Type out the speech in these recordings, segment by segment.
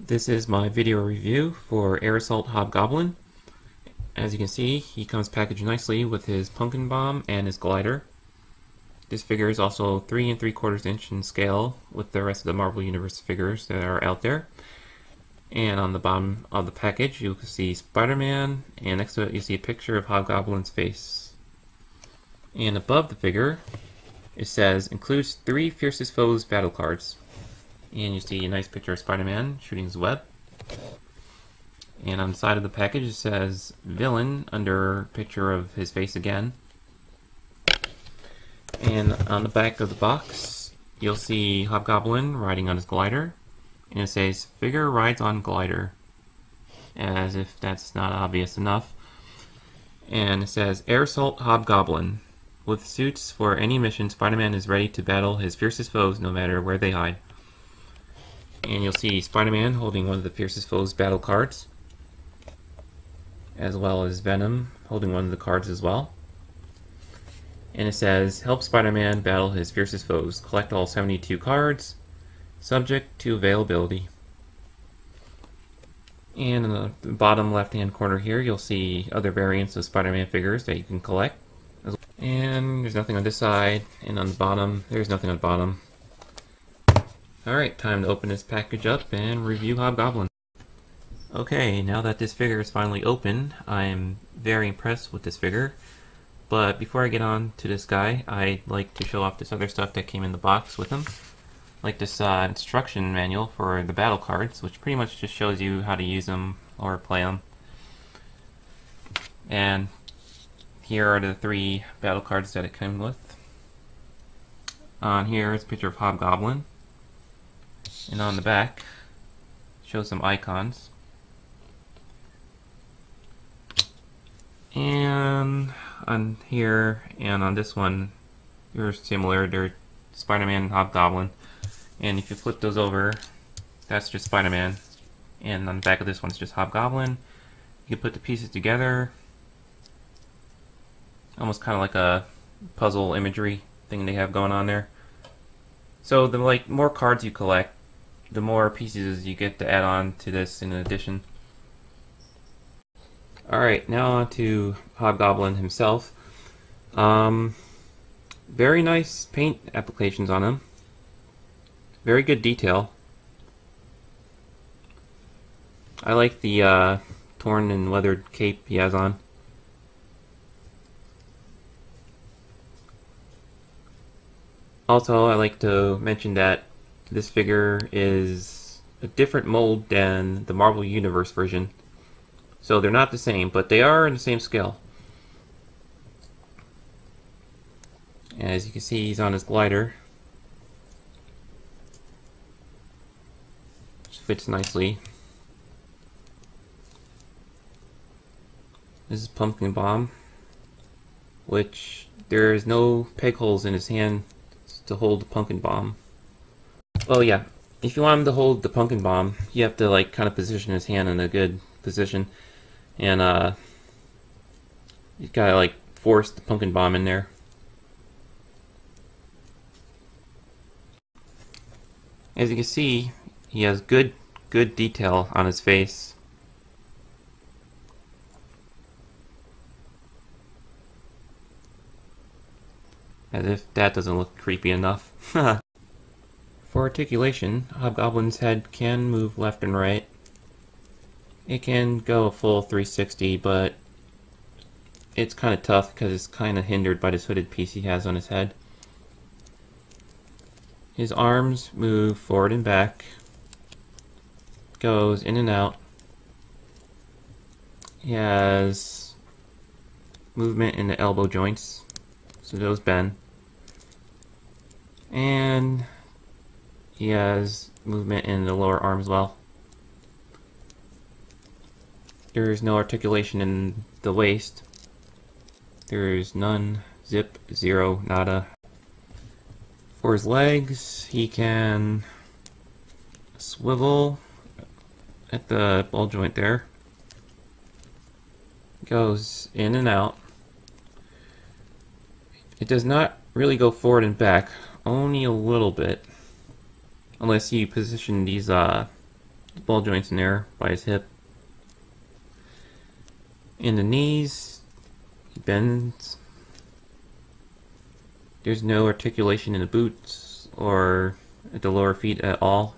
This is my video review for Air Assault Hobgoblin. As you can see, he comes packaged nicely with his pumpkin bomb and his glider. This figure is also 3 3/4 inch in scale with the rest of the Marvel Universe figures that are out there. And on the bottom of the package you can see Spider-Man, and next to it you see a picture of Hobgoblin's face. And above the figure it says, includes 3 fiercest foes battle cards. And you see a nice picture of Spider-Man shooting his web. And on the side of the package it says villain under a picture of his face again. And on the back of the box you'll see Hobgoblin riding on his glider. And it says figure rides on glider, as if that's not obvious enough. And it says Air Assault Hobgoblin. With suits for any mission, Spider-Man is ready to battle his fiercest foes no matter where they hide. And you'll see Spider-Man holding one of the fiercest foes battle cards, as well as Venom holding one of the cards as well. And it says, help Spider-Man battle his fiercest foes. Collect all 72 cards, subject to availability. And in the bottom left-hand corner here, you'll see other variants of Spider-Man figures that you can collect. And there's nothing on this side, and on the bottom, there's nothing on the bottom. Alright, time to open this package up and review Hobgoblin. Okay, now that this figure is finally open, I'm very impressed with this figure. But before I get on to this guy, I'd like to show off this other stuff that came in the box with him. Like this instruction manual for the battle cards, which pretty much just shows you how to use them or play them. And here are the 3 battle cards that it came with. On here is a picture of Hobgoblin. And on the back, shows some icons. And on here and on this one, they're similar. They're Spider-Man and Hobgoblin. And if you flip those over, that's just Spider-Man. And on the back of this one, it's just Hobgoblin. You can put the pieces together. Almost kind of like a puzzle imagery thing they have going on there. So the more cards you collect, the more pieces you get to add on to this in addition. Alright, now on to Hobgoblin himself. Very nice paint applications on him. Very good detail. I like the torn and leathered cape he has on. Also, I like to mention that this figure is a different mold than the Marvel Universe version. So they're not the same, but they are in the same scale. As you can see, he's on his glider. Which fits nicely. This is Pumpkin Bomb, which there is no peg holes in his hand to hold the pumpkin bomb. Well, yeah, if you want him to hold the pumpkin bomb, you have to kind of position his hand in a good position, and you gotta force the pumpkin bomb in there. As you can see, he has good detail on his face. As if that doesn't look creepy enough. For articulation, Hobgoblin's head can move left and right. It can go a full 360, but it's kind of tough because it's kind of hindered by this hooded piece he has on his head. His arms move forward and back. Goes in and out. He has movement in the elbow joints, so those bend. And he has movement in the lower arm as well. There is no articulation in the waist. There is none, zip, zero, nada. For his legs, he can swivel at the ball joint there. Goes in and out. It does not really go forward and back, only a little bit. Unless you position these The ball joint's in there by his hip. In the knees, he bends. There's no articulation in the boots or at the lower feet at all.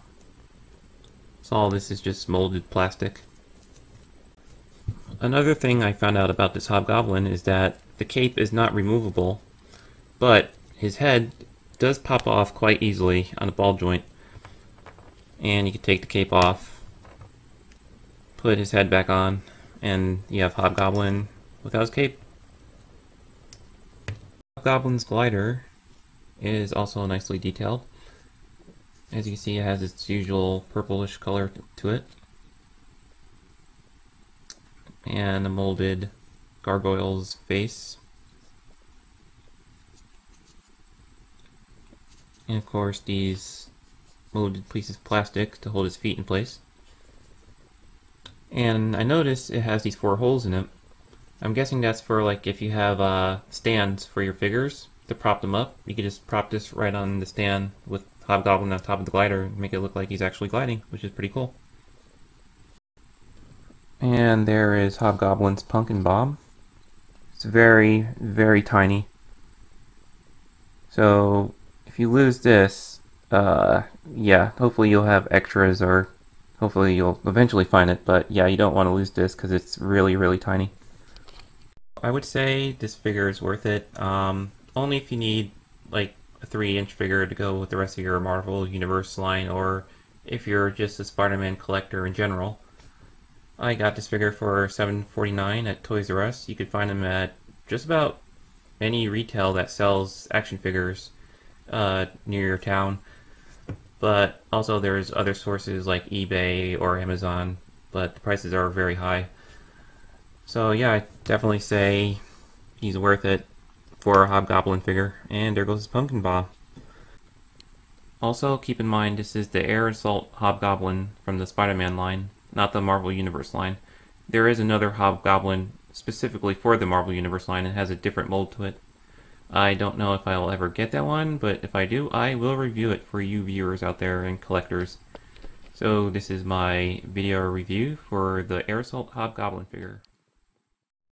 So all this is just molded plastic. Another thing I found out about this Hobgoblin is that the cape is not removable, but his head does pop off quite easily on a ball joint. And you can take the cape off, put his head back on, and you have Hobgoblin without his cape. Hobgoblin's glider is also nicely detailed. As you can see, it has its usual purplish color to it. And a molded gargoyle's face. And of course these molded pieces of plastic to hold his feet in place. And I noticed it has these 4 holes in it. I'm guessing that's for like if you have stands for your figures to prop them up. You could just prop this right on the stand with Hobgoblin on top of the glider and make it look like he's actually gliding, which is pretty cool. And there is Hobgoblin's pumpkin bomb. It's very, very tiny. So if you lose this, yeah, hopefully you'll have extras, or hopefully you'll eventually find it, but yeah, you don't want to lose this because it's really, really tiny. I would say this figure is worth it, only if you need like a 3-inch figure to go with the rest of your Marvel Universe line, or if you're just a Spider-Man collector in general. I got this figure for $7.49 at Toys R Us. You could find them at just about any retail that sells action figures near your town. But also there's other sources like eBay or Amazon, but the prices are very high. So yeah, I definitely say he's worth it for a Hobgoblin figure. And there goes his pumpkin bomb. Also keep in mind this is the Air Assault Hobgoblin from the Spider-Man line, not the Marvel Universe line. There is another Hobgoblin specifically for the Marvel Universe line and has a different mold to it. I don't know if I'll ever get that one, but if I do, I will review it for you viewers out there and collectors. So this is my video review for the Air Assault Hobgoblin figure.